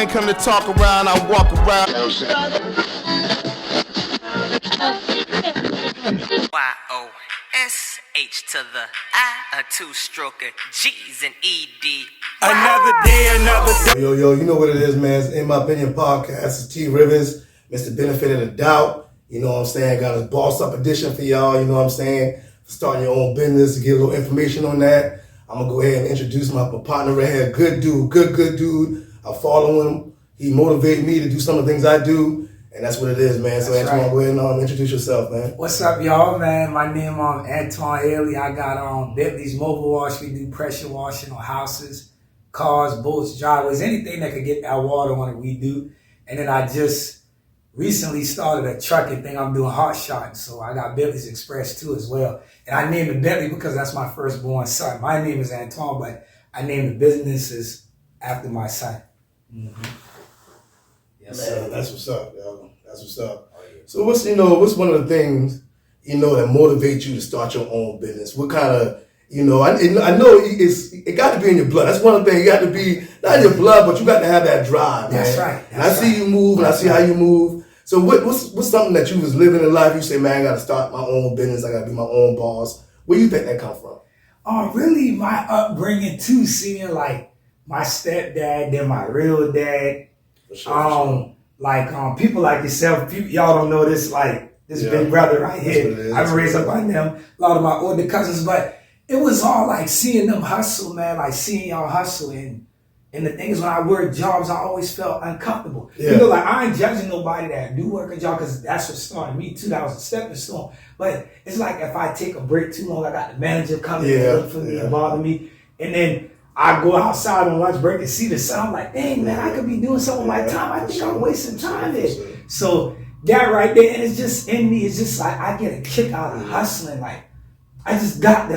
I ain't come to talk around, I walk around. Y-O-S-H to the I, a two-stroker, G's and E-D. Another day, another day. Yo, you know what it is, man. It's In My Opinion podcast. It's T. Rivers, Mr. Benefit of the Doubt. You know what I'm saying? Got a boss up edition for y'all, you know what I'm saying? Starting your own business, to get a little information on that. I'm going to go ahead and introduce my partner right here. Good dude, good dude. I follow him. He motivated me to do some of the things I do. And that's what it is, man. So, Antwan, go ahead and introduce yourself, man. What's up, y'all, man? My name is Antwan Haley. I got Bentley's Mobilewash. We do pressure washing on houses, cars, boats, driveways, anything that could get that water on it, we do. And then I just recently started a trucking thing. I'm doing hot shotting, so I got Bentley's Express too as well. And I named it Bentley because that's my firstborn son. My name is Antwan, but I named the businesses after my son. Mm-hmm. Yes, man, that's what's up, yo. That's what's up. Oh, yeah. So what's one of the things, that motivates you to start your own business? What kind of, I know it got to be in your blood. That's one thing. You got to be, not in your blood, but you got to have that drive, man. That's right. And I see you move, and I see how you move. So what's something that you was living in life, you say, man, I got to start my own business. I got to be my own boss. Where do you think that come from? Really my upbringing too, seeing like my stepdad, then my real dad. For sure. People like yourself, y'all don't know this, like this big brother right here. I've been raised up by them, a lot of my older cousins, but it was all like seeing them hustle, man, like seeing y'all hustle. And the thing is, when I work jobs, I always felt uncomfortable. Yeah. Like I ain't judging nobody that do work a job, because that's what started me too. That was a stepping stone. But it's like if I take a break too long, I got the manager coming and look for me and bother me. And then I go outside on lunch break and see the sun. I'm like, dang, man, I could be doing something with my time. I think I'm wasting time here. So that right there, and it's just in me. It's just like I get a kick out of hustling. Like I got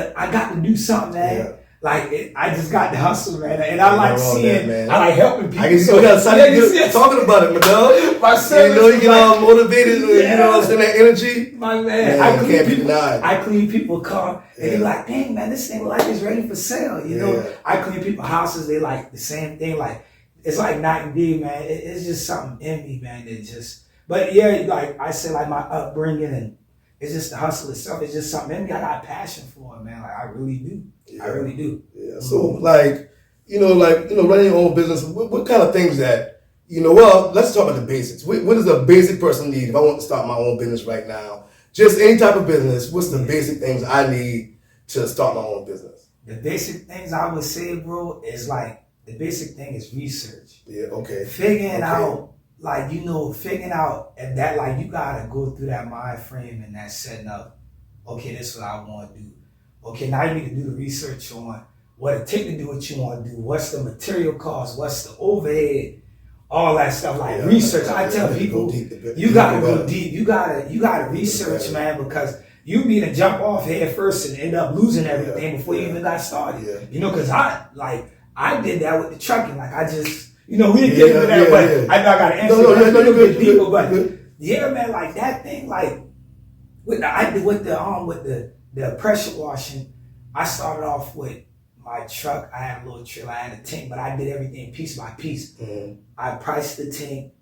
to do something, man. Yeah. I just got to hustle, man. And I like seeing, I like helping people. I can see you talking about it, my dog. My son, you get all motivated, you know what I'm saying, that energy. My man, I clean people car, and they're like, dang, man, this thing look like it's ready for sale. You know, I clean people houses, they like the same thing. Like, it's like night and day, man. It's just something in me, man. But yeah, like I said, like my upbringing, and it's just the hustle itself. It's just something in me. I got passion for it, man. Like I really do. Yeah. I really do. Yeah. So running your own business, what kind of things that, well, let's talk about the basics. What does a basic person need if I want to start my own business right now? Just any type of business, what's the basic things I need to start my own business? The basic things I would say, bro, is like, the basic thing is research. Yeah, okay. Figuring out and that, like, you gotta go through that mind frame and that setting up, okay, this is what I want to do. Okay, now you need to do the research on what it take to do what you want to do. What's the material cost? What's the overhead? All that stuff, like research. I tell people, you gotta go deep. You gotta research, man, because you need to jump off head first and end up losing everything before you even got started. Yeah. Because I did that with the trucking. Like I just, we didn't get into that, but I know I gotta answer a little bit deeper. But yeah, man, like that thing, like with the pressure washing, I started off with my truck. I had a little trailer, I had a tank, but I did everything piece by piece. Mm-hmm. I priced the tank,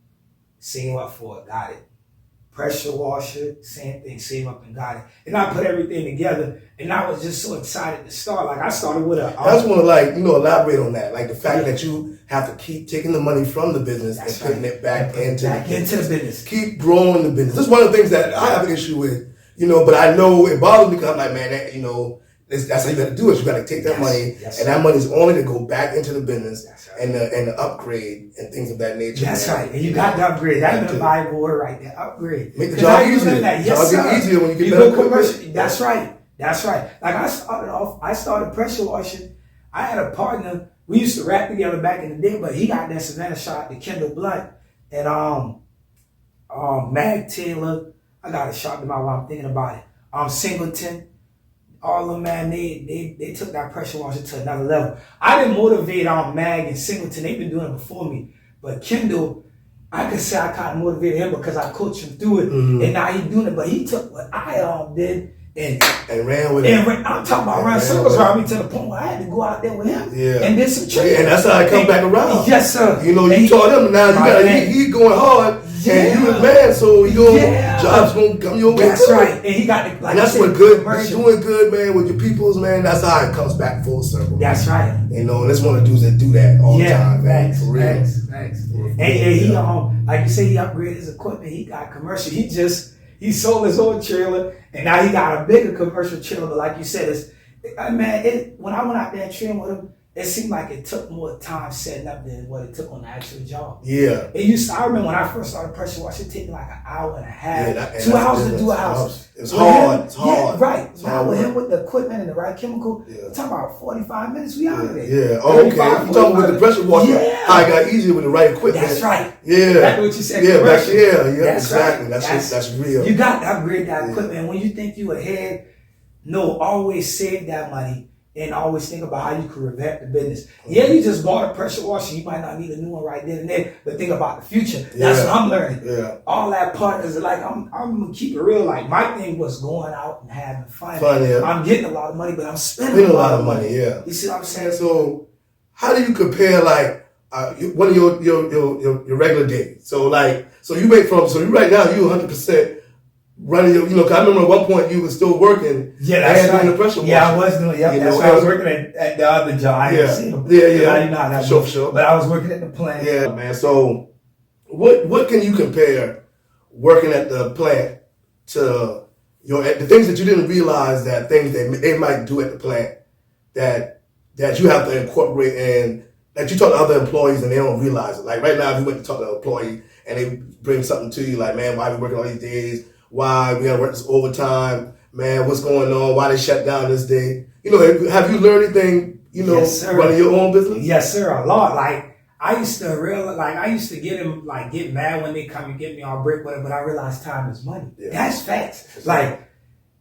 same up for it, got it. Pressure washer, same thing, same up and got it. And I put everything together, and I was just so excited to start. Like I started with I just want to elaborate on that. Like the fact that you have to keep taking the money from the business and putting it back into the business. Keep growing the business. This is one of the things that I have an issue with. But I know it bothers me because I'm like, man, that's how you got to do it. You got to take that money, and that money is only to go back into the business and the upgrade and things of that nature. That's right. And you got to upgrade. That's the Bible word right there. Upgrade. Make the job easier. Yes, sir. Easier when you get better commercial. That's right. Like I started pressure washing. I had a partner. We used to rap together back in the day, but he got that Savannah shot to Kendall Blunt and Mag Taylor. I got a shot to my while I'm thinking about it. Singleton, all of them, man, they took that pressure washer to another level. I didn't motivate Mag and Singleton. They've been doing it before me. But Kendall, I could say I kind of motivated him because I coached him through it. Mm-hmm. And now he's doing it. But he took what I did and ran with it. I'm talking about running circles around me to the point where I had to go out there with him and did some tricks. And that's how I come back around. Yes, sir. You know, you taught him, now you got he going hard, and you the man, so jobs gonna come your way. That's right. And he got the, and that's what good. Doing good, man, with your peoples, man. That's how it comes back full circle. That's right. You know, and that's one of the dudes that do that all the time, man. For real. Facts. And he like you say, he upgraded his equipment. He got commercial. He sold his old trailer, and now he got a bigger commercial trailer. But like you said, when I went out there and trained with him, it seemed like it took more time setting up than what it took on the actual job. Yeah. I remember when I first started pressure wash, it took like an hour and a half, 2 hours to do a house. It's hard. It's hard. Yeah, right. Now with him with the equipment and the right chemical, we're talking about 45 minutes, we out of there. Yeah. Oh, okay. You talking with the pressure washer? How it got easier with the right equipment. That's right. Yeah. Exactly what you said. Yeah. That's exactly. Right. That's real. You got to upgrade that equipment. And when you think you ahead, always save that money. And always think about how you could revamp the business. Yeah, you just bought a pressure washer. You might not need a new one right then and there, but think about the future. That's what I'm learning. Yeah. All that part is like, I'm gonna keep it real. Like my thing was going out and having fun. Yeah. I'm getting a lot of money, but I'm spending a lot of money. Yeah. You see what I'm saying? So, how do you compare like one of your regular days? So right now you 100%. Running cause I remember at one point you were still working. Yeah, that's right. Doing the pressure washing. Yeah, I was doing. Yeah, that's why I was working at the other job. I didn't see him. Yeah. Sure. But I was working at the plant. Yeah, man. So, what can you compare working at the plant to the things that you didn't realize that things they might do at the plant that you have to incorporate and that you talk to other employees and they don't realize it. Like right now, if you went to talk to an employee and they bring something to you like, man, why are we working all these days? Why we gotta work this overtime? Man, what's going on? Why they shut down this day? Have you learned anything, yes, running your own business? Yes, sir, a lot. Like, I used to get mad when they come and get me on break, but I realized time is money. Yeah. That's facts. Like,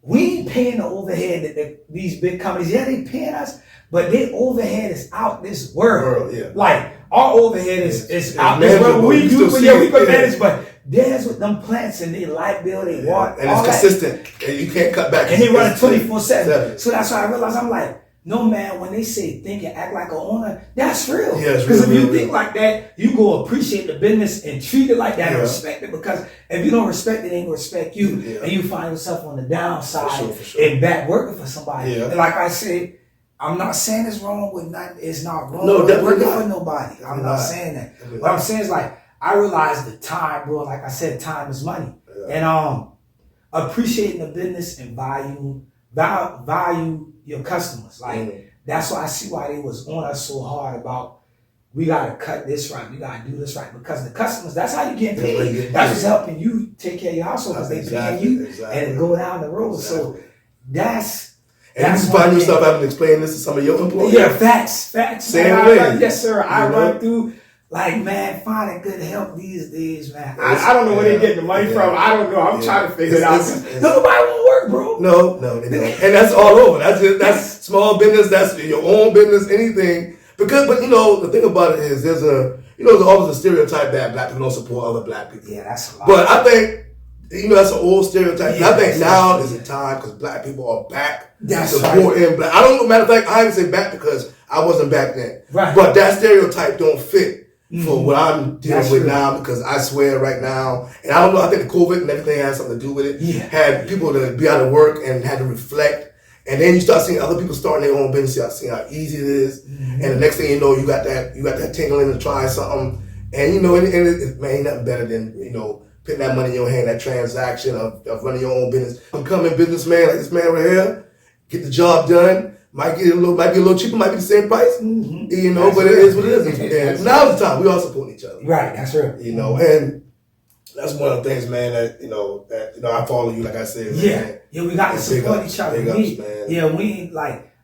we ain't paying the overhead that these big companies, they paying us, but their overhead is out this world. Yeah. Like, our overhead is out this world. We can manage, but there's with them plants and they light bill, they water. And it's consistent. And you can't cut back. And they run it 24/7. So that's why I realized, I'm like, no man, when they say think and act like an owner, that's real. Because if you think like that, you go appreciate the business and treat it like that and respect it. Because if you don't respect it, they ain't gonna respect you. Yeah. And you find yourself on the downside for sure. And back working for somebody. Yeah. And like I said, I'm not saying it's wrong with nothing. It's not wrong with working for nobody. I'm not saying that. What I'm saying is like, I realized the time, bro. Like I said, time is money. Yeah. And appreciating the business and value your customers. Like that's why I see why they was on us so hard about we gotta cut this right, we gotta do this right. Because the customers, that's how you get paid. That's what's helping you take care of your household because they paying you and go down the road. So that's you find yourself having to explain this to some of your employees. Yeah, facts. Same way. Yes, sir. I run through. Like, man, finding good help these days, man. I don't know where they get the money from. I don't know. I'm trying to figure it out. Nobody want to work, bro. No, they don't. And that's all over. That's small business. That's your own business. Anything. But the thing about it is there's always a stereotype that black people don't support other black people. Yeah, that's a lot. But I think that's an old stereotype. Yeah, I think now is the time because black people are back supporting black. I don't know. Matter of fact, I even say back because I wasn't back then. Right. But that stereotype don't fit for what I'm dealing with now because I swear right now, and I don't know, I think the COVID and everything has something to do with it. Yeah. Had people to be out of work and had to reflect. And then you start seeing other people starting their own business. You start seeing how easy it is. Mm-hmm. And the next thing you know, you got that tingling to try something. And ain't nothing better than, putting that money in your hand, that transaction of running your own business. Becoming a businessman like this man right here, get the job done. Might be a little cheaper, might be the same price, but it is what it is. And now's the time. We all support each other. Right, that's right. And that's one of the things, man, that I follow you, like I said. Yeah, we got to support each other. We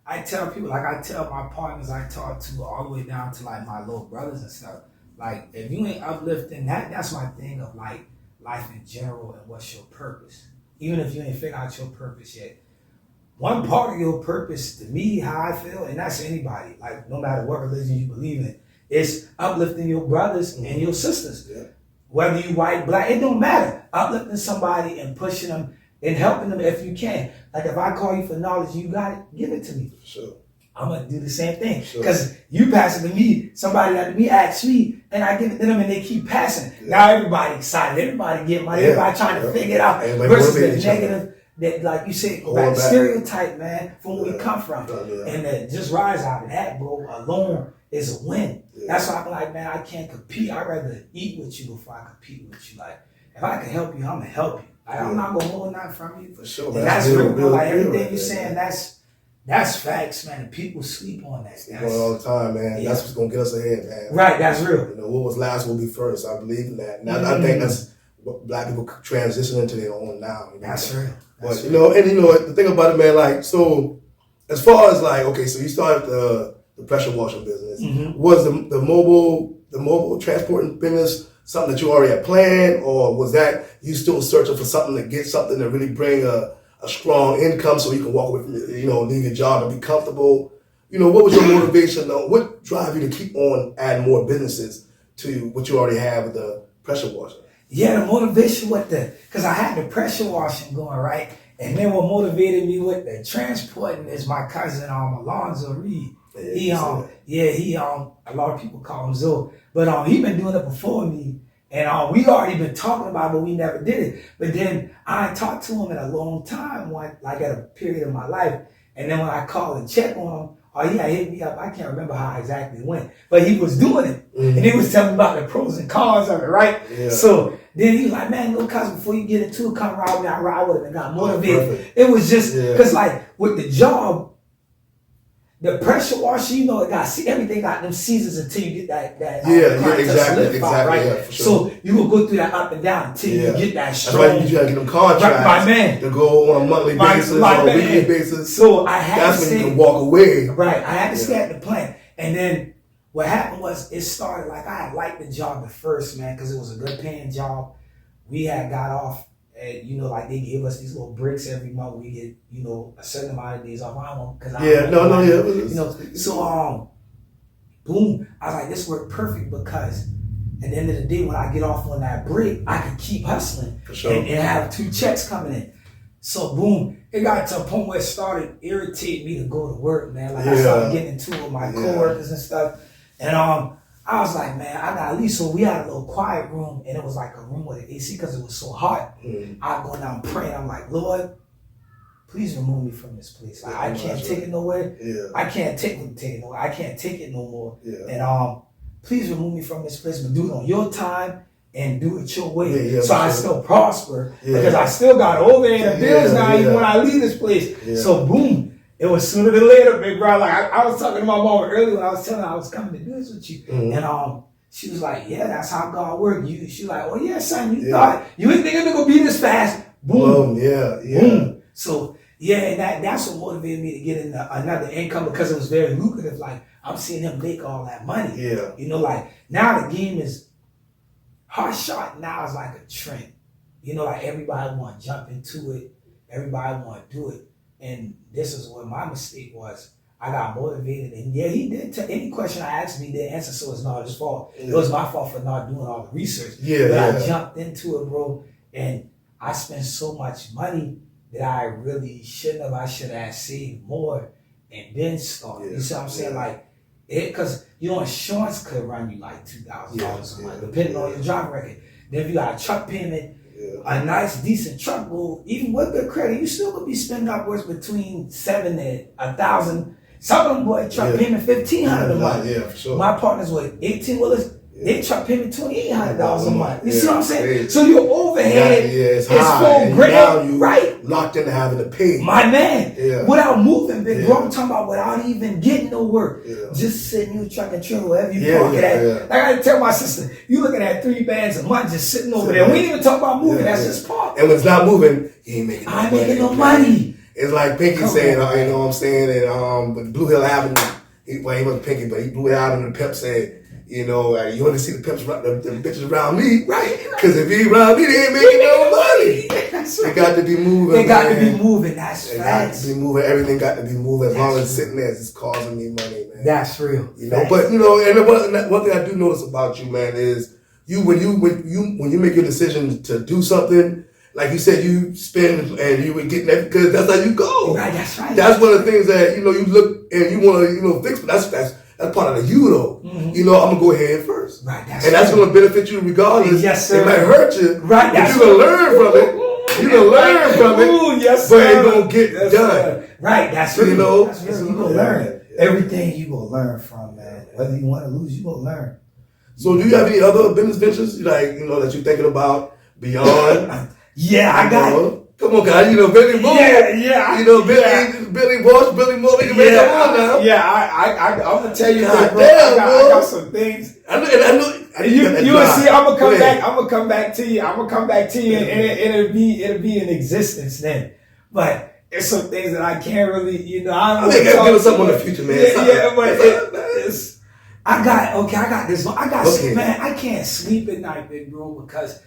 I tell people, I tell my partners I talk to all the way down to my little brothers and stuff. Like, if you ain't uplifting that's my thing of life in general and what's your purpose. Even if you ain't figured out your purpose yet. One part of your purpose, to me, how I feel, and that's anybody, no matter what religion you believe in, is uplifting your brothers and your sisters. Yeah. Whether you white, black, it don't matter. Uplifting somebody and pushing them and helping them if you can. Like if I call you for knowledge, you got it, give it to me. Sure. I'm gonna do the same thing Sure. because you pass it to me. Somebody after me asks me, and I give it to them, and they keep passing. Yeah. Now everybody excited, everybody get money, everybody trying to figure it out. Everybody Versus the motivate each other. negative that, like you said, go Going back back. stereotype, man, from where we Yeah. come from, Yeah. and that just rise out of that, bro. Alone is a win. Yeah. That's why I'm like, man, I can't compete. I'd rather eat with you before I compete with you. Like, if I can help you, I'm gonna help you. Like, I'm not gonna hold nothing from you. For sure, And man. that's real, bro. Like real everything right you're there, saying, man. that's facts, man. And people sleep on that. It's going all the time, man. Yeah. That's what's gonna get us ahead, man. Right, that's real. You know, what was last will be first. I believe in that. And I think that's what black people transition into their own now. You know? That's real. But you know, and you know the thing about it, man. Like, so as far as like, okay, so you started the pressure washing business. Was the mobile transporting business something that you already had planned, or was that you still searching for something to get something to really bring a strong income so you can walk away from, you know, leave your job and be comfortable? You know, what was your motivation though? What drive you to keep on adding more businesses to what you already have with the pressure washing? Yeah, the motivation with because I had the pressure washing going, right? And then what motivated me with the transporting is my cousin, Alonzo Reed. He a lot of people call him Zoe, but he been doing it before me, and we already been talking about it, but we never did it. But then I ain't talked to him in a long time, like at a period of my life, and then when I called and checked on him, he had hit me up. I can't remember how exactly it went, but he was doing it, and he was telling me about the pros and cons of it, right? Yeah. So then he was like, "Man, little cousin, before you get into it, come ride with me." I ride with him and got motivated. Perfect. It was just Yeah. because, like, with the job. The pressure washer, you know, everything got them seasons until you get that content exactly, right? yeah, for sure. So you will go through that up and down until you get that That's strong. why you gotta get them contracts my man. to go on a monthly basis or a weekly basis. So I had That's to when stay, you can walk away. right? I had to stay at the plant, and then what happened was it started like I had liked the job at first, man, because it was a good paying job. We had got off. And, you know, like they gave us these little breaks every month. We get, you know, a certain amount of days off. I don't because you know. So boom, I was like, this worked perfect because at the end of the day, when I get off on that break, I could keep hustling For sure. and have 2 checks coming in. So boom, it got to a point where it started irritating me to go to work, man. Like I started getting into it with my coworkers and stuff, and I was like, man, I got at least, so we had a little quiet room, and it was like a room with an AC because it was so hot. I go down praying. I'm like, Lord, please remove me from this place. Like, I can't take it nowhere. Yeah. I can't take it nowhere. I can't take it no more. Yeah. And please remove me from this place, but do it on your time and do it your way. Yeah, so I sure. still prosper because I still got overhead and bills now even when I leave this place. Yeah. So boom. It was sooner than later, big bro. Like I was talking to my mom earlier when I was telling her I was coming to do this with you, and she was like, "Yeah, that's how God works." She was like, "Oh yeah, son, you thought you didn't think it was gonna be this fast?" Boom, boom. So yeah, and that's what motivated me to get into another income because it was very lucrative. Like I'm seeing him make all that money. Yeah, you know, like now the game is hard shot. Now is like a trend. You know, like everybody want to jump into it. Everybody want to do it. And this is what my mistake was. I got motivated, and he did. Any question I asked me, he didn't answer, so it's not his fault. It was my fault for not doing all the research. But I jumped into it, bro, and I spent so much money that I really shouldn't have. I should have saved more and then started. You see what I'm saying? Like, because insurance could run you like $2,000 a month, depending on your driving record. Then if you got a truck payment. A nice, decent truck will, even with good credit, you still gonna be spending upwards between $700 and $1,000. Some of them boy truck payment $1,500 a month. Yeah, for sure. My partners with 18 wheelers, they truck payment $2,800 a month. You see what I'm saying? Yeah. So your overhead it's is high. $4,000, right? Locked into having to pay. My man, without moving, big bro. I'm talking about without even getting no work. Just sitting in your truck and trailer wherever you park it at. Like I tell my sister, you looking at 3 bands a month just sitting over there. We ain't even talk about moving. That's just park. And when it's not moving, you ain't making no money. I ain't making no money. It's like Pinky saying, you know what I'm saying, and but Blue Hill Avenue, he wasn't Pinky, but Blue Hill Avenue, the pimp said, you know, you want to see the pimps, the bitches around me, right? Because if he around me, they ain't making no money. They got to be moving. They got to be moving. That's facts. Got to be moving. Everything got to be moving. As long as it's sitting there, it's causing me money, man. That's real. You know, but you know, and one thing I do notice about you, man, is when you make your decision to do something. like you said, you spend and you would get that because that's how you go. Right, that's right. That's one of the things that, you know, you look and you want to, fix, but that's part of the you though. Mm-hmm. You know, I'm going to go ahead first. Right, that's going to benefit you regardless. Yes, sir. It might hurt you. Right, but you're going to learn from it. You're going to learn from it. Ooh, yes, but sir. it going to get done. Sir. Right, that's real. You know? That's real. You're going to learn. Everything you going to learn from, man. Whether you want to lose, you going to learn. So do you have any other business ventures, like, that you're thinking about beyond? Yeah, I got it. Come on, guys. Billy Moore. Yeah. Billy Wash, Billy Moore. We can make that on now. I'm gonna tell you, God bro. damn, I got some things. I know. You will see. I'm gonna come back. I'm gonna come back to you. And it'll be in existence then. But there's some things that I can't really, I don't think I'll give us something in the future, man. I got this one. Man, I can't sleep at night, big bro, because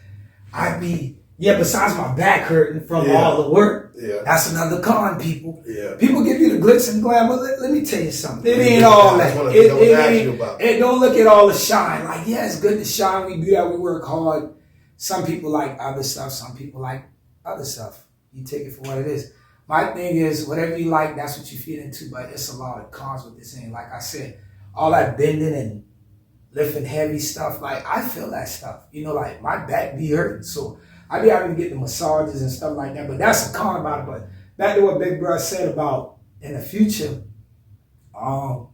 besides my back hurting from all the work, that's another con, people. Yeah. People give you the glitz and glamour. Let me tell you something. It ain't all that. It don't look at all the shine. Like, yeah, it's good to shine. We do that. We work hard. Some people like other stuff. Some people like other stuff. You take it for what it is. My thing is, whatever you like, that's what you feed into. But it's a lot of cons with this thing. Like I said, all that bending and lifting heavy stuff, like, I feel that stuff. Like, my back be hurting. So I be having to get the massages and stuff like that, but that's a con about it. But back to what Big Bro said about in the future, dang,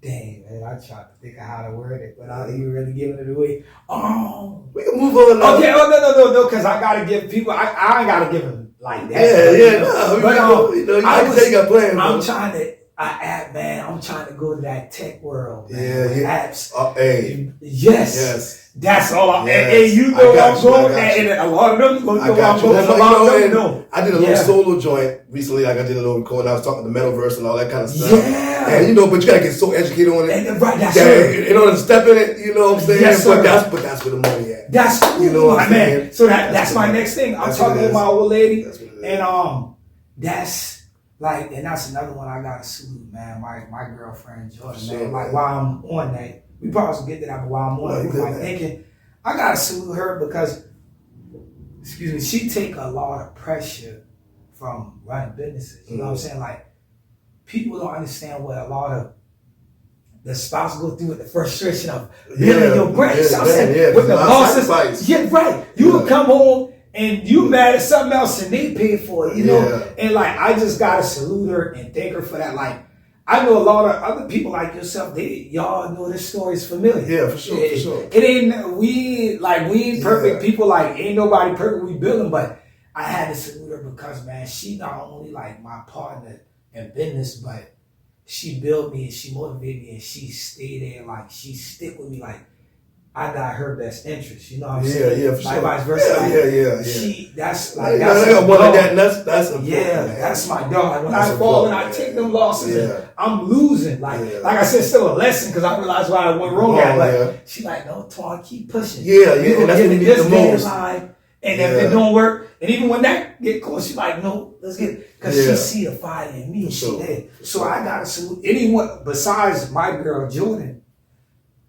man, I tried to think of how to word it without even really giving it away. We can move on now. Okay, no, because I gotta give people, I ain't gotta give them like that. I can tell you got plans. I'm trying to. I'm trying to go to that tech world, man. Apps. Yes. That's all. I'm going. And a lot of them going. I did a little solo joint recently. Like I did a little record. I was talking to Metaverse and all that kind of stuff. Yeah. And but you gotta get so educated on it. And, right. That's right. In order to step in it, you know what I'm saying. Yes, sir. But that's where the money at. That's what I'm saying. So that's my next thing. I'm talking with my old lady, and that's. Like, and that's another one I gotta salute, man. My girlfriend Jordan, man. Like, while I'm on that, we probably should get to that, but while I'm on it, I'm thinking, I gotta salute her because, she take a lot of pressure from running businesses. You know what I'm saying? Like, people don't understand what a lot of the spouse go through with the frustration of building your brand. You know what I'm saying? With the bosses. Yeah, right. You will come home and you mad at something else and they paid for it, And like, I just gotta salute her and thank her for that. Like, I know a lot of other people like yourself, y'all know this story is familiar. Yeah, for sure. It ain't, we ain't perfect people, like, ain't nobody perfect, we build them, but I had to salute her because, man, she not only like my partner in business, but she built me and she motivated me and she stayed there, like, she stick with me, like, I got her best interest, you know what I'm saying? Yeah, for like, sure. Vice versa. She, that's like, that's I got one of that, that's important. Yeah, that's my dog. Like, when I fall and I take them losses, I'm losing. Like I said, still a lesson because I realized why I went wrong at. Like, she like, no, Twan, keep pushing. Yeah, and that's what you need the most. And if it don't work, and even when that get close, she like, no, let's get it. Because she see the fire in me and she there. So I got to salute anyone besides my girl, Jordan.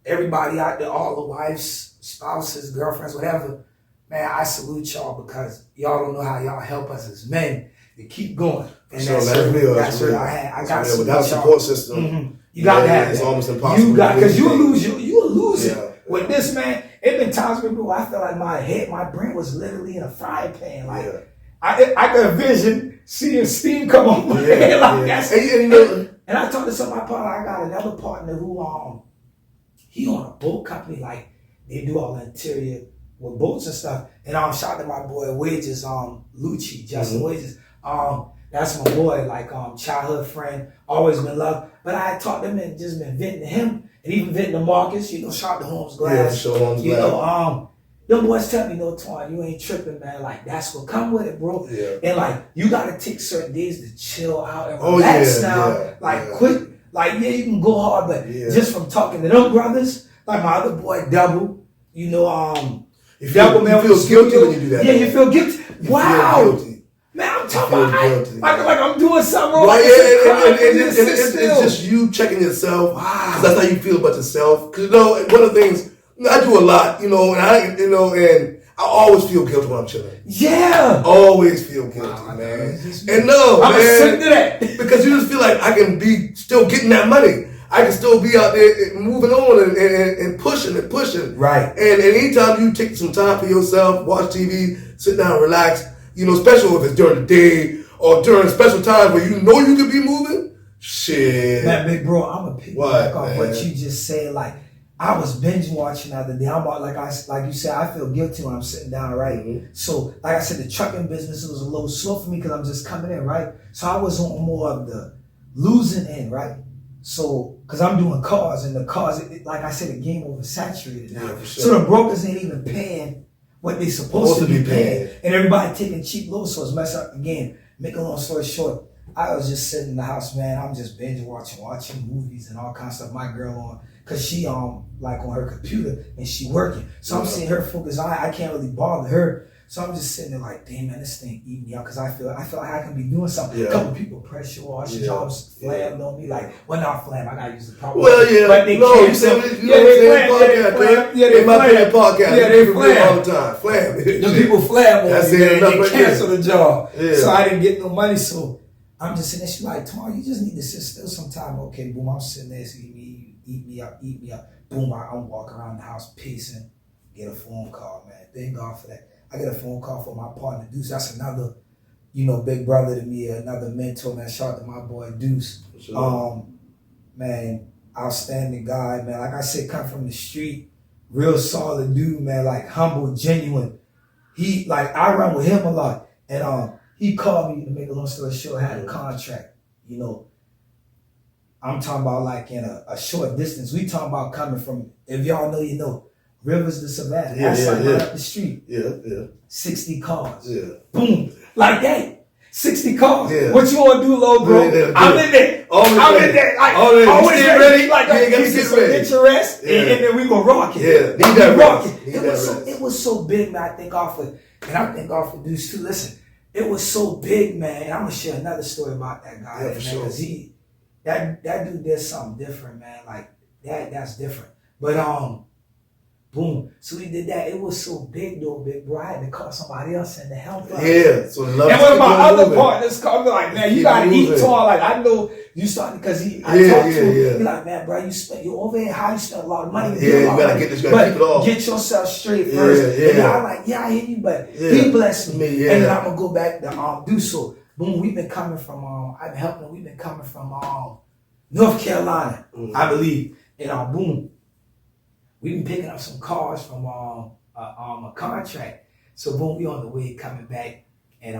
Everybody out there, all the wives, spouses, girlfriends, whatever, man, I salute y'all because y'all don't know how y'all help us as men to keep going. And that's real. That's real. I got to salute without support system. You got to have it. It's almost impossible. Because you'll lose it. With this, man, it been times where I felt like my brain was literally in a frying pan. Like, I could envision seeing steam come on my head like that. And I talked to some of my partner. I got another partner who he on a boat company, like they do all the interior with boats and stuff. And shout out to my boy Wages, Lucci, Justin Wages. That's my boy, like childhood friend, always been loved. But I had talked to him and just been venting to him and even venting to Marcus, shout out to Holmes Glass. Yeah, sure, Holmes Glass. Them boys tell me, no, Twan, you ain't tripping, man. Like, that's what come with it, bro. Yeah. And like, you gotta take certain days to chill out and relax now. Quit. Like, you can go hard, but just from talking to them brothers, like my other boy, Double, Double, man, you feel guilty when you do that. Yeah, you feel guilty. Wow. Man, I'm talking about like I'm doing something wrong. Right, it's just you checking yourself. Wow. That's how you feel about yourself. Because, one of the things, I do a lot, and I always feel guilty when I'm chilling. Yeah. Always feel guilty, man. And no, I'm man. sick to that. Because you just feel like I can be still getting that money. I can still be out there moving on and pushing and pushing. Right. And anytime you take some time for yourself, watch TV, sit down, relax, especially if it's during the day or during special times where you know you could be moving, shit. Man, big bro, I'm going to pick back off man? what you just said. Like, I was binge watching the other day. I'm about, like you said, I feel guilty when I'm sitting down, right? Mm-hmm. So, like I said, the trucking business was a little slow for me because I'm just coming in, right? So I was on more of the losing end, right? So, because I'm doing cars, and the cars, like I said, the game oversaturated now. Yeah, for sure. So the brokers ain't even paying what they supposed to be paying. And everybody taking cheap loads, so it's messing up the game. Make a long story short, I was just sitting in the house, man. I'm just binge watching movies and all kinds of stuff. My girl on, because she like on her computer and she working. So I'm seeing her focus. I can't really bother her. So I'm just sitting there like, damn, man, this thing eating me out because I feel like I can be doing something. Yeah. A couple people pressure wash, jobs flammed on me. Like, well, not flam, I got to use the proper Well, yeah. But they no, you said, they flam. Yeah, they podcast. Yeah, they flam. All the time. Flam. The people flam on me. They cancel the job. Yeah. So I didn't get no money. So I'm just sitting there. She's like, tomorrow, you just need to sit still sometime. Okay, boom, I'm sitting there. So eat me up. Boom, I'm walking around the house pacing. Get a phone call, man. Thank God for that. I get a phone call from my partner, Deuce. That's another, big brother to me, another mentor, man. Shout out to my boy, Deuce. Sure. Man, outstanding guy, man. Like I said, come from the street, real solid dude, man. Like humble, genuine. I run with him a lot. And he called me, to make a long story short, I had a contract, I'm talking about like in a short distance. We talking about coming from, if y'all know, you know, Rivers to Savannah. That's right up the street. Yeah. 60 cars. Yeah. Boom. Like that. 60 cars. Yeah. What you want to do, low bro? Yeah. I'm in there. I'm in there. Like, always get ready. Like, you got to get ready. Get your rest, and then we gonna rock it. Yeah. Need that rest. It was so big, man. I thank God for Deuce too. Listen, it was so big, man. And I'm gonna share another story about that guy, man, because that dude did something different, man. Like that's different. But boom. So we did that. It was so big though, big bro. I had to call somebody else in to help us. Yeah. So and one of my other partners called me like, man, you gotta eat tall. Like I know you started because I talked to him. He like, man, bro, you over here, how you spent a lot of money. Yeah, you gotta get this, you gotta keep it off. Get yourself straight first. And then I'm like, I hear you, but he blessed me. And then I'm gonna go back to do so. Boom, we've been coming from I've been helping, we've been coming from North Carolina, I believe. And boom. We've been picking up some cars from a contract. So boom, we on the way coming back, and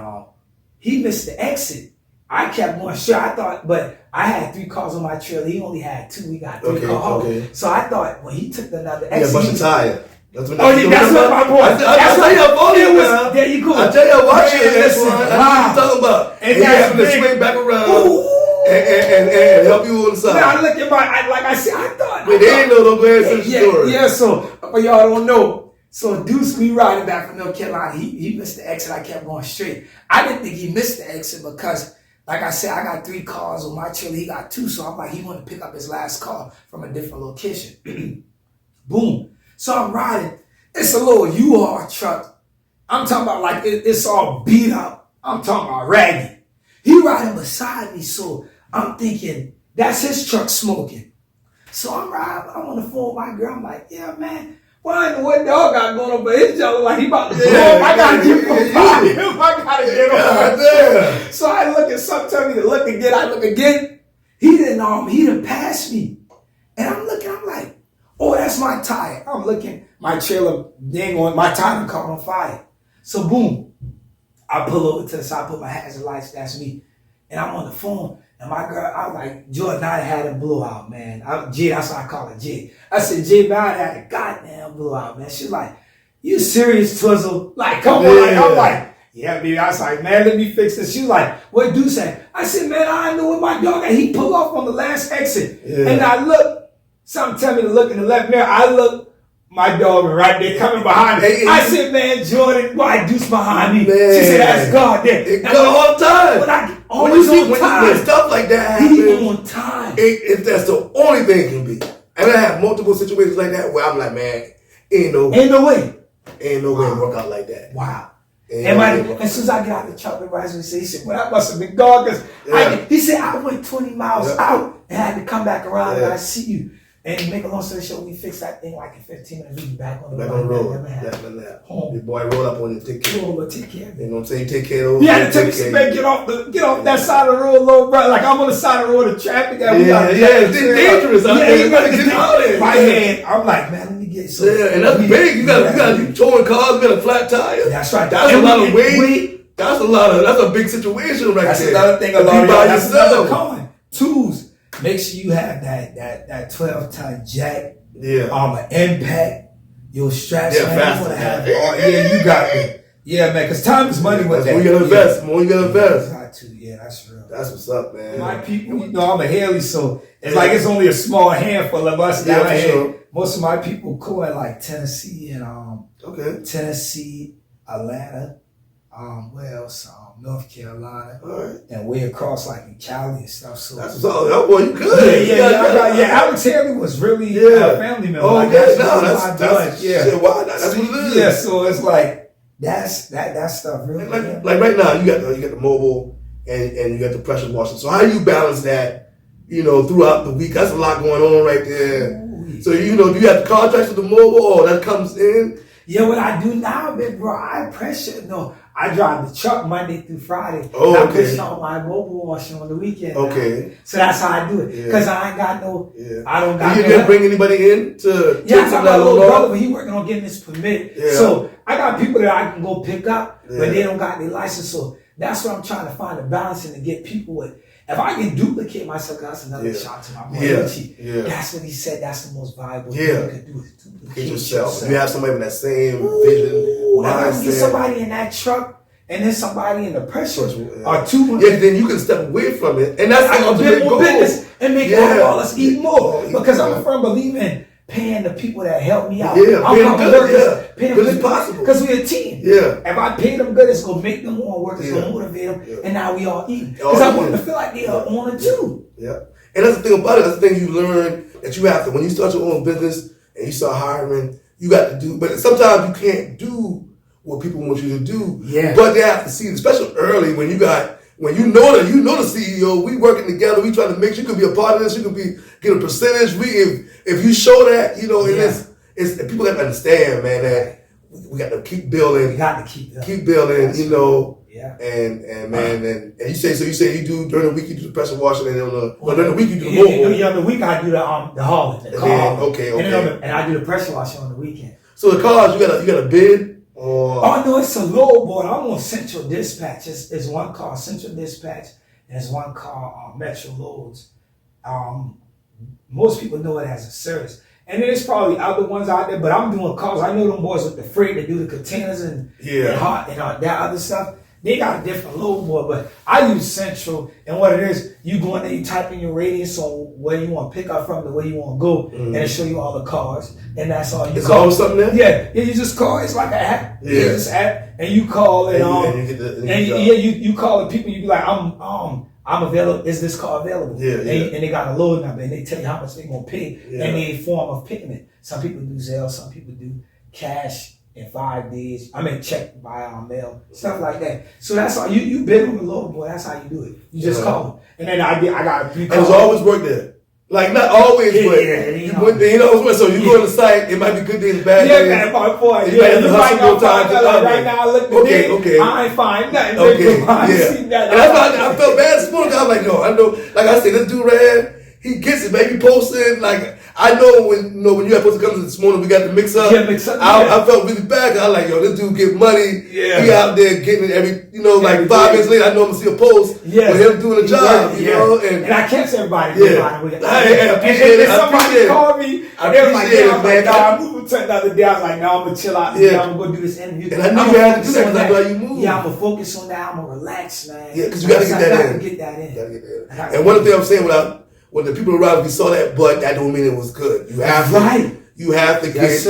he missed the exit. I kept going straight. I thought, but I had 3 cars on my trailer. He only had 2. We got 3 cars. Okay. So I thought when he took another exit, bunch of tire. That's what my boy. I tell you, I'm there you go. I tell you, watch it. That's what I'm talking about. And he has to swing back around. And help you on the side. Now I look at like I said, I thought. But they ain't know no glad to the story. Yeah, so for y'all don't know. So Deuce, we riding back from North Carolina. He missed the exit. I kept going straight. I didn't think he missed the exit because, like I said, I got 3 cars on my trailer. He got 2. So I'm like, he wanted to pick up his last car from a different location. Boom. So I'm riding. It's a little U-Haul truck. I'm talking about like it's all beat up. I'm talking about raggedy. He riding beside me, so I'm thinking, that's his truck smoking. So I'm riding, I'm on the phone with my girl. I'm like, yeah, man, well, I know what dog got going on, but his jello like he about to blow up. I gotta get behind him. I gotta get him. So I look at something, tell me to look again. I look again. He didn't pass me. And I'm looking, I'm like, oh, that's my tire. I'm looking, my trailer, my tire caught on fire. So boom. I pull over to the side, put my hazard lights, that's me. And I'm on the phone, and my girl, I'm like, Jordan, I had a blowout, man. Jay, that's why I call her Jay. I said, Jay, man, I had a goddamn blowout, man. She's like, you serious, Twizzle? Like, come on. Like, I'm like, yeah, baby. I was like, man, let me fix this. She was like, what do say? I said, man, I know what my dog, and he pulled off on the last exit. Yeah. And I look, something tell me to look in the left mirror. I look, my dog right there coming behind me. I said, man, Jordan, why Deuce behind me? Man. She said, that's God there. It goes all the time. When stuff like that happens, he on time. If that's the only thing it can be. And I have multiple situations like that where I'm like, man, ain't no way. Ain't no way it work out like that. Wow. Ain't And no way it work as soon as I get out the truck, everybody's gonna say, he said, well, that must have been God, because he said, I went 20 miles out and had to come back around and I see you. And to make a long story short, we fixed that thing like in 15 minutes. We be back on the road. Your boy roll up on you, take care. Take care of it. You know what I'm saying? Take care of those. You had to tell me, man, get off that side of the road, little bro. Like I'm on the side of the road of traffic. It's dangerous out there. You gotta get out there. My hand, I'm like, man, let me get some. Yeah, and that's big. You gotta be towing cars, you got a flat tire. That's right. That's a lot of weight. That's a big situation right there. That's another thing. A lot of y'all. That's another con. Tools. Make sure you have that 12-ton jack. Yeah. An impact. Your straps. Yeah, man. fast. You wanna have you got it. Yeah, man. Because time is money with that. When you gotta invest. More you gotta invest. Got to. Yeah, that's real. That's what's up, man. My people, you know, I'm a Haley, so it's like it's only a small handful of us down here. Sure. Most of my people cool in like Tennessee and Tennessee, Atlanta, where else? North Carolina, and way across like in Cali and stuff. So that's what's up. That boy, you good. Yeah. Alex Haley was really a family member. Oh, like, that's shit, why? That's what it is. Yeah, so it's like that stuff really. Like right now, you got the mobile and you got the pressure washing. So how do you balance that? You know, throughout the week, that's a lot going on right there. Ooh. So you know, do you have the contracts with the mobile, or that comes in? Yeah, what I do now, big bro, I drive the truck Monday through Friday. Oh, and I push on my mobile washing on the weekend. Okay. Now. So that's how I do it. Because I ain't got no, I don't got you didn't bring anybody in to I got my little brother, but he working on getting this permit. Yeah. So I got people that I can go pick up, but they don't got their license. So that's what I'm trying to find a balance in to get people with. If I can duplicate myself, that's another shot to my boy Richie. That's what he said. That's the most valuable thing you can do is duplicate yourself. If you have somebody with that same vision, if I can get somebody in that truck and then somebody in the pressure or two, then you can step away from it, and that's a bit more business and make all of us eat more. Because I'm a firm believer in paying the people that help me out. Yeah, pay them good. Pay them good as possible. Because we're a team. Yeah. If I pay them good, it's gonna make them want to work. It's gonna motivate them. And now we all eat. Because I want them to feel like they are on it too. Yeah. And that's the thing about it. That's the thing you learn that you have to, when you start your own business and you start hiring, you got to do, but sometimes you can't do what people want you to do. Yeah. But they have to see, especially early when you know the CEO, we working together, we trying to make sure you could be a part of this, you could get a percentage. If you show that, you know, it's people have to understand, man, that we got to keep building. We got to keep building, That's you know. Yeah. And man, and you say you do during the week you do the pressure washing, and during the week you do the mobile. Yeah, the week I do the hauling, the car. Okay. And I do the pressure washing on the weekend. So the cars, you got a bid? Or? Oh no, it's a low board. I'm on Central Dispatch. It's one car, Central Dispatch, and it's one car, Metro Loads. Most people know it as a service. And there's probably other ones out there, but I'm doing cars. I know them boys with the freight that do the containers and that other stuff. They got a different load board, but I use Central. And what it is, you go in there, you type in your radius on where you want to pick up from, to where you want to go, and it show you all the cars. And that's all you it's call. Always something there? Yeah, you just call. It's like an app. Yeah, it's an app, and you call it. You call the people. You be like, I'm available. Is this car available? Yeah. And they got a load number, and they tell you how much they're gonna pay, and they form of picking it. Some people do Zelle, some people do cash in 5 days. I mean, check by mail, stuff like that. So that's how you bid on the load, boy. That's how you do it. You just call them, and then I got a few. And it's always worked there. Like not always, but you know, so you go on the site. It might be good days, bad days. Yeah, man, my boy. Yeah, you might not find that. Right now, I look okay. I ain't find nothing. Okay, and that's why I felt bad this morning. I was like, no, I know. Like I said, this dude right here, he gets it. Maybe posting like. I know when you had supposed to come this morning, we got the mix up. Yeah, mix up. I felt really bad. I was like, yo, this dude get money. Yeah. He out there getting it like 5 minutes later, I know I'm gonna see a post with him doing a job, you know. And I catch everybody. I appreciate it. Somebody called me. I appreciate it, man. I moved to the other day. I was like, no, I'm gonna chill out. Yeah. I'm gonna go do this interview. And I knew you had to do that because that's why you move. Yeah, I'm gonna focus on that. I'm gonna relax, man. Yeah, because you gotta get that in. Get that in. And one thing I'm saying when the people around, if you saw that butt, that don't mean it was good. You have to get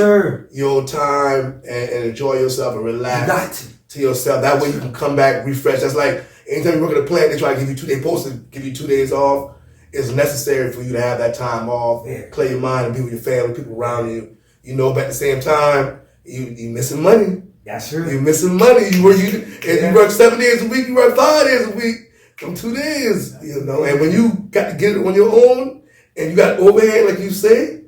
your time and enjoy yourself and relax to yourself. That way you can come back refreshed. That's like anytime you work at a plant, they try to give you 2 days. Supposed to give you 2 days off. It's necessary for you to have that time off, clear your mind and be with your family, people around you. You know, but at the same time, you missing money. That's true. You missing money. If you work 7 days a week, you work 5 days a week. From 2 days, And when you got to get it on your own, and you got overhead, like you say,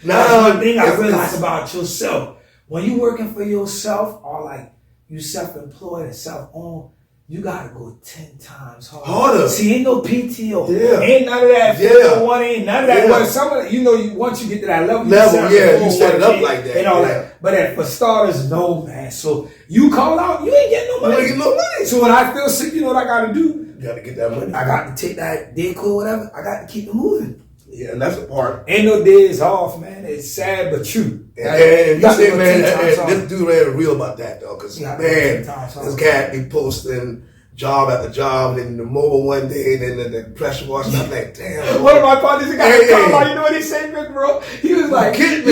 that's one thing I realized about yourself. When you working for yourself, or like you self-employed and self-owned, you gotta go 10 times harder. See, ain't no PTO. Ain't none of that. 401, ain't none of that. But some of the, once you get to that level, you set it up like that. And all that. But for starters, no, man. So you call out, you ain't getting no money. You ain't getting no money. So when I feel sick, you know what I gotta do? You gotta get that money. I got to take that day call, whatever. I got to keep it moving. Yeah, and that's a part. Ain't no days off, man. It's sad but true. And you say, man, this dude ain't real about that, though. Because, man, this cat be posting job after job, and then the mobile one day, and then the pressure wash, and I'm like, damn. One of my partners, you know what he said, bro? He was like, he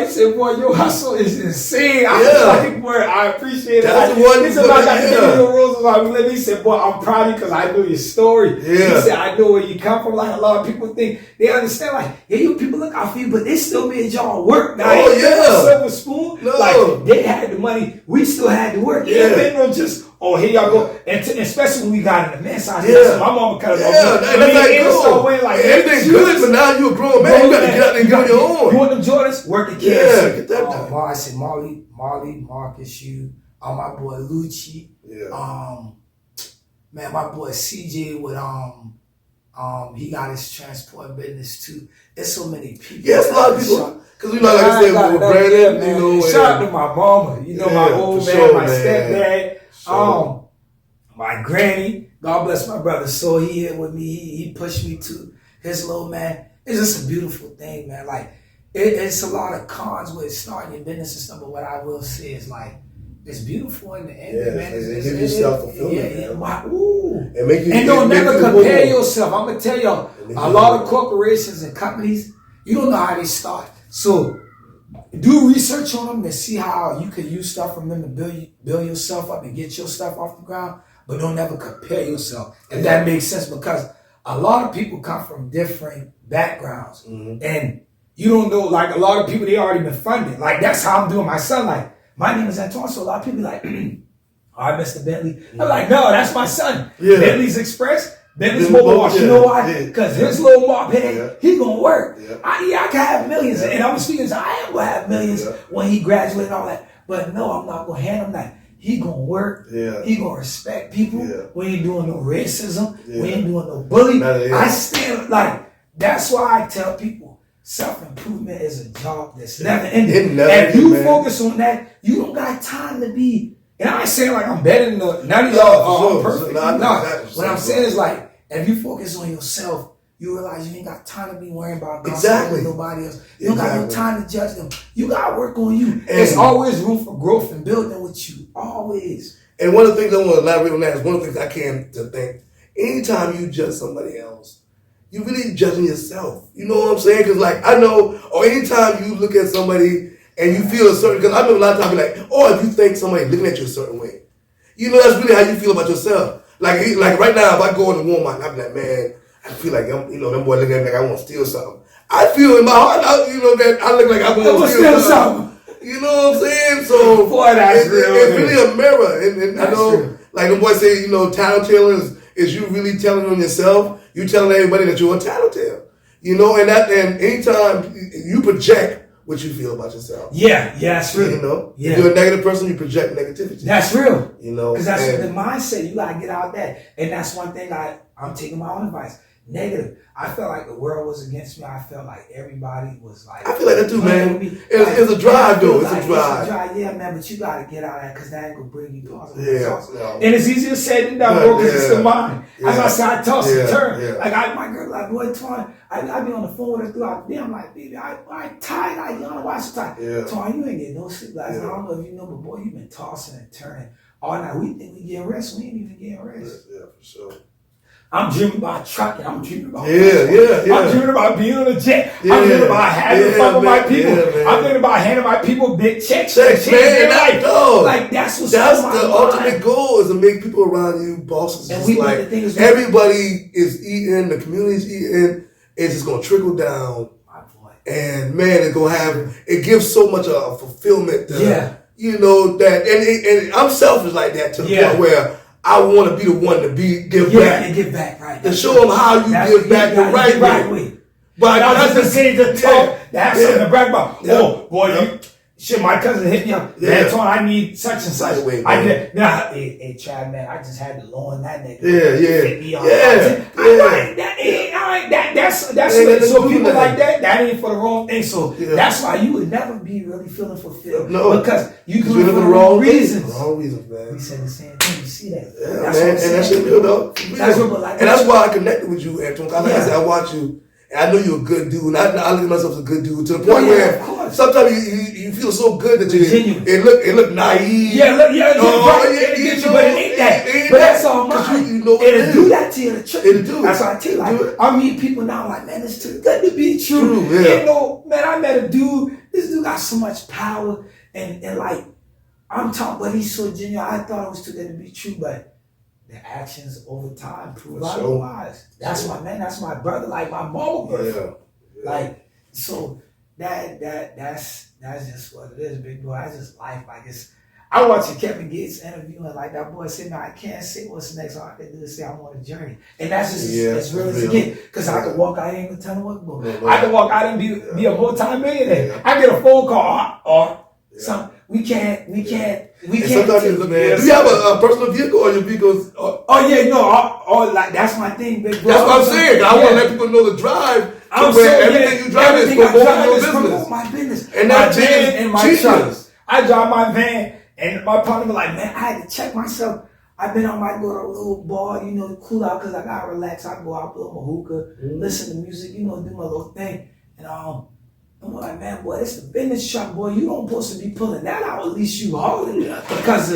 said, boy, your hustle is insane. I was like, boy, I appreciate it. That's the one. He said, I got to give you the roses. He said, boy, I'm proud of you because I know your story. He said, I know where you come from. Like, a lot of people think, they understand, like, yeah, you people look out for you, but they still made y'all work. Now, silver spoon. No. Like, they had the money, we still had to work. They don't just, oh, here y'all go. And especially when we got in the men's side. So my mama cut us off. Everything's good, but now you a grown man. You got to get out there and get on your own. You want them Jordans? Work the kids. Yeah, get that done. I said Marley, Marcus, you. My boy Lucci. Man, my boy CJ with he got his transport business too. There's so many people. Yes, a lot of people. Because like I said, with Brandon, shout out to my mama. My old man, my stepdad. My granny, God bless my brother. So he here with me. He pushed me to his little man. It's just a beautiful thing, man. Like it's a lot of cons with starting your business and stuff. But what I will say is like it's beautiful in the end, man. It gives you self-fulfillment. And don't never compare yourself. I'm gonna tell y'all, a lot of corporations and companies, you don't know how they start. So do research on them to see how you can use stuff from them to build yourself up and get your stuff off the ground. But don't ever compare yourself, if that makes sense, because a lot of people come from different backgrounds. And you don't know, like a lot of people, they already been funded. Like that's how I'm doing my son. Like my name is Antwan, so a lot of people like, all right, Mr. Bentley. I'm like, no, that's my son. Bentley's Express, Bentley's Mobilewash. You know why? Because his little mop head, he gonna work. I can have millions, and I'm speaking, I am gonna have millions when he graduates and all that. But no, I'm not gonna hand him that. He gonna work. He gonna respect people. We ain't doing no racism. We ain't doing no bullying. I stand like that's why I tell people self-improvement is a job that's never ending. If you focus on that, you don't got time to be. And I ain't saying like I'm better than none of y'all are perfect. What I'm saying is like if you focus on yourself, you realize you ain't got time to be worrying about with nobody else. You don't got no time to judge them. You got to work on you. And there's always room for growth and building with you. Always. And one of the things I want to elaborate on that is one of the things I came to think. Anytime you judge somebody else, you really judging yourself. You know what I'm saying? Because like I know, or anytime you look at somebody and you feel a certain, because I remember a lot of times like, if you think somebody looking at you a certain way, that's really how you feel about yourself. Like right now, if I go into Walmart and I'm like, man, I feel like them boy looking at me like I want to steal something. I feel in my heart, that I look like I want to steal something. You know what I'm saying? So boy, that's it's really a mirror. And I know, like the boy say, tattletale is you really telling on yourself. You telling everybody that you're a tattletale. And anytime you project what you feel about yourself. Yeah, that's real. If you're a negative person, you project negativity. That's real. Because that's the mindset. You gotta get out that. And that's one thing I'm taking my own advice. Negative. I felt like the world was against me. I felt like everybody was like. I feel like that too, man. It's a drive, though. It's a drive. Yeah, man. But you gotta get out of that because that ain't gonna bring you positive results. And it's easier said than done, bro. Because it's the mind. As I said, I toss and turn. Like my girl, like boy, Twan. I be on the phone with her throughout the day. I'm like, baby, I tired. I don't watch the time. Twan, you ain't getting no sleep last night. I don't know if you know, but boy, you been tossing and turning all night. We think we getting rest. We ain't even getting rest. Yeah, for sure. I'm dreaming about trucking. I'm dreaming about I'm dreaming about being on a jet. I'm dreaming about having fun with my people. I'm thinking about handing my people big checks. Man. Like that's the ultimate goal is to make people around you bosses. And we like everybody is eating, the community's eating. It's just gonna trickle down. My boy. And man, it gives so much fulfillment. You know that, and I'm selfish like that to the point where I want to be the one to give back. And give back, right? To show them how you give back the right way. But I was just saying to talk, to have something to brag about. Oh, boy, shit, my cousin hit me up. Antwan, I need such and such. Hey, Chad, man, I just had to loan that nigga. That's so people like that ain't for the wrong thing. So that's why you would never be really feeling fulfilled. No, because you do it for the wrong reasons. Wrong reasons, man. We said the same thing. You see that? Yeah, that's man, and that shit real though. And that's why I connected with you, Antwan. Like I said, I watch you. And I know you're a good dude. And I look at myself as a good dude to the point where sometimes you feel so good that it look naive. But it ain't that. But that's all mine. It'll do that to you. That's what I tell you. Like, I meet people now like, man, it's too good to be true. You know, man, I met a dude. This dude got so much power. And like, I'm talking, but he's so genuine. I thought it was too good to be true, but the actions over time prove otherwise. That's my man. That's my brother. Like my mama brother. Like so that's just what it is, big boy. That's just life. Like it's. I watched Kevin Gates interview and like that boy said, "No, I can't say what's next. All I can do is say I'm on a journey." And that's just as real as it gets. Because I could walk out here and tell him what to go. I could walk out and be a multi-millionaire. I get a phone call or something. We can't. Sometimes you look, man. Do you have a personal vehicle or your vehicles? Like that's my thing, big bro. That's what I'm saying. I want to let people know the drive. Everything you drive is promoting my business. And my van and my trucks. I drive my van, and my partner was like, man, I had to check myself. I've been on my go to a little bar, cool out because I gotta relax. I go out, blow my hookah, listen to music, do my little thing, and I'm like, man, boy, it's the business truck, boy. You don't supposed to be pulling that out. At least you hauling it because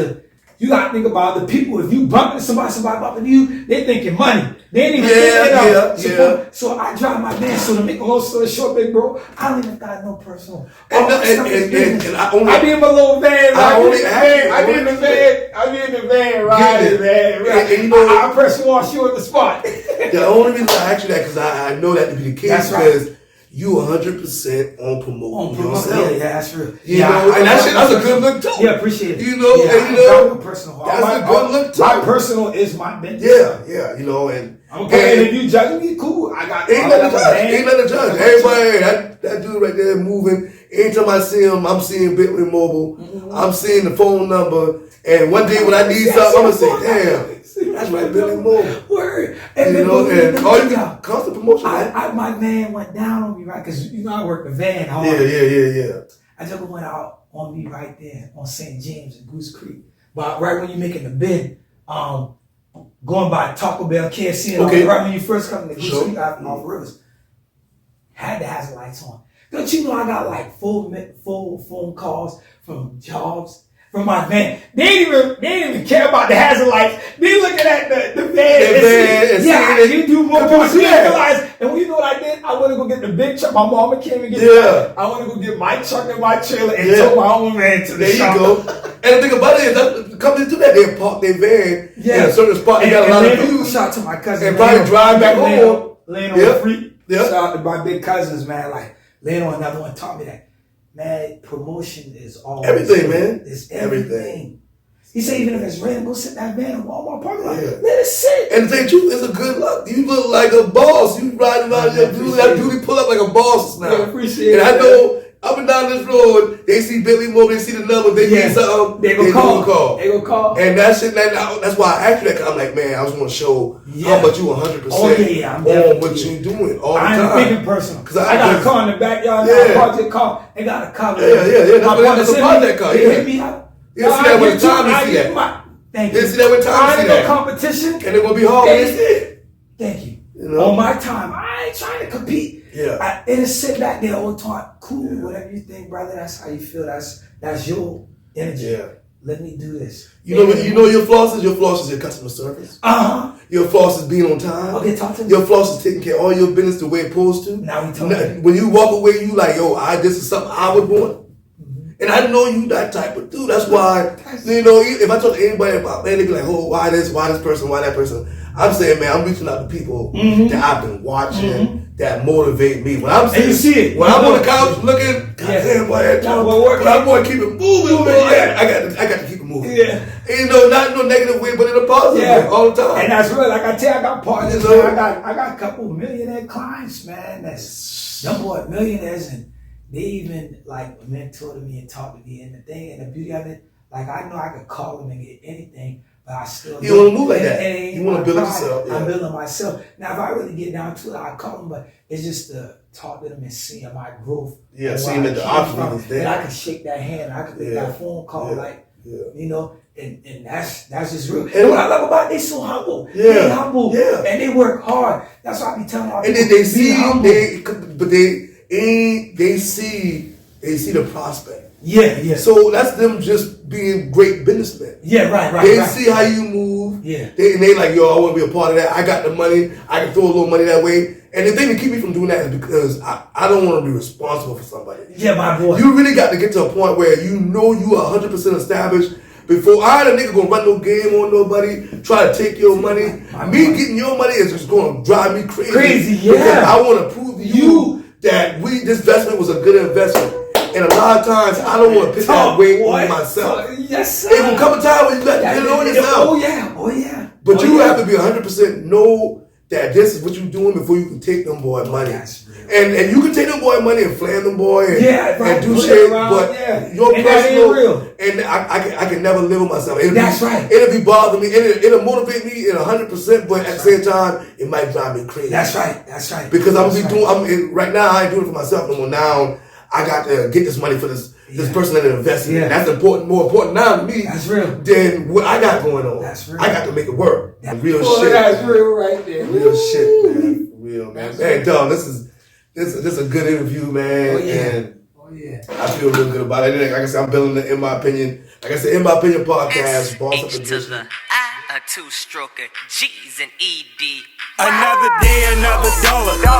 you got to think about the people. If you bumping somebody bumping you, they thinking money. They ain't even thinking So I drive my van. So to make a long story short, big bro, I don't even got no personal. And I be in my little van. I be in the van riding, man. I pressure wash you on the spot. The only reason I ask you that because I know that to be the case because you 100% on promoting yourself. Yeah, that's real. And that's a good look too. Yeah, appreciate it. That's a good look too. My personal is my business. Yeah, and if you judge me, cool. Ain't nothing to judge. Everybody, that dude right there moving. Anytime I see him, I'm seeing Bitcoin Mobile. I'm seeing the phone number. And one day when I need something, I'm gonna say, damn. That's right, Billy Moore. Word. And all you got constant promotion. My van went down on me, right? Because I work the van hard. Yeah. I just went out on me right there on St. James and Goose Creek. But right when you're making the bid, going by Taco Bell, KFC, and right when you first come to Goose Creek out off Rivers, had the hazard lights on. Don't you know I got like full phone calls from jobs. From my van, they didn't even care about the hazard lights. They looking at the van. You do more points. And you know what I did? I want to go get the big truck. My mama came and get it. I want to go get my truck and my trailer and tow my own van to the shop. There you go. And the thing about it is, companies do that. They park their van in a certain spot. They got a lot of views. Shout out to my cousin. And probably drive back home. Laying on the free. Shout out to my big cousins, man. Like laying on another one taught me that. Man, promotion is all everything, man. It's everything. He said, even if it's raining, go sit in that van in Walmart parking lot. Let it sit. And to tell you the truth, it's a good look. You look like a boss. You riding around your dude. That dude pull up like a boss now. Yeah, appreciate it. And I know up and down this road, they see Billy Moore, they see the number, they need something. They go call. They go call. And that shit, that's why I asked you that. I'm like, man, I just want to show how much you 100% on what you doing all the time. I'm thinking personal. Because I got a car in the backyard now, a project car. They got a cover. That's a project car. They hit me up. You see that when time you see that. Thank you. You see that when time you see that. Competition. And it will be hard when you see it. Thank you. On my time, I ain't trying to compete. Yeah. And just sit back there all the time. Cool, whatever you think, brother. That's how you feel. That's your energy. Yeah. Let me do this. You know your flaws is your customer service. Your flaws is being on time. Okay, talk to me. Your flaws is taking care of all your business the way it's supposed to. Now we talking. When you walk away, you like, this is something I would want. And I know you that type of dude. That's why, if I talk to anybody about, man, they be like, why this person, why that person? I'm saying, man, I'm reaching out to people that I've been watching, that motivate me. When I'm And you see it. when I'm on the couch looking, goddamn boy, that boy keep it moving, boy. Yeah. I got to keep it moving. Yeah. And, not in no negative way, but in a positive way all the time. And that's real. Like I tell you, I got partners, You know? man. I got a couple millionaire clients, man. That's them boy millionaires, and they even like mentored me and talked to me. And the thing and the beauty of it, like I know I could call them and get anything, but I still You want to move like that. You want to build it yourself. Yeah. I'm building myself. Now, if I really get down to it, I call them, but it's just to talk to them and see my growth. Yeah, seeing that the option is there. And I can shake that hand. I can make that phone call, you know. And that's just real. And what I love about it, they so humble. Yeah. They humble. Yeah. And they work hard. That's why I be telling all And people. then they see they see the prospect. Yeah. So that's them just being great businessmen. Yeah, right. They see how you move. Yeah. They like, yo, I want to be a part of that. I got the money. I can throw a little money that way. And the thing to keep me from doing that is because I don't want to be responsible for somebody. Yeah, my boy. You really got to get to a point where you know you are 100% established. Before I ain't a nigga gonna run no game on nobody, try to take your money. Me getting your money is just gonna drive me crazy. Yeah. Because I want to prove to you that this investment was a good investment. And a lot of times I don't want to put that weight on myself. Yes, sir. It will come a time when you got to get it on yourself. Oh yeah. But you have to be 100% know that this is what you're doing before you can take them boy money. And you can take them boy money and flam them boy and do shit, but your personal and I can never live with myself. It'll be bothering me. It'll motivate me in 100%, but at the same time, it might drive me crazy. That's right. Because right now I ain't doing it for myself no more. Now I got to get this money for this person that invested in. That's more important now to me than what I got going on. That's real. I got to make it work. Real shit. That's real right there. Real shit, man. Real, man. Hey, dog, this is a good interview, man. Oh yeah. I feel real good about it. Like I said, I'm building the In My Opinion podcast, Boss Up H to Edition. the I, a two-stroker, G's and ED. Another day, another dollar.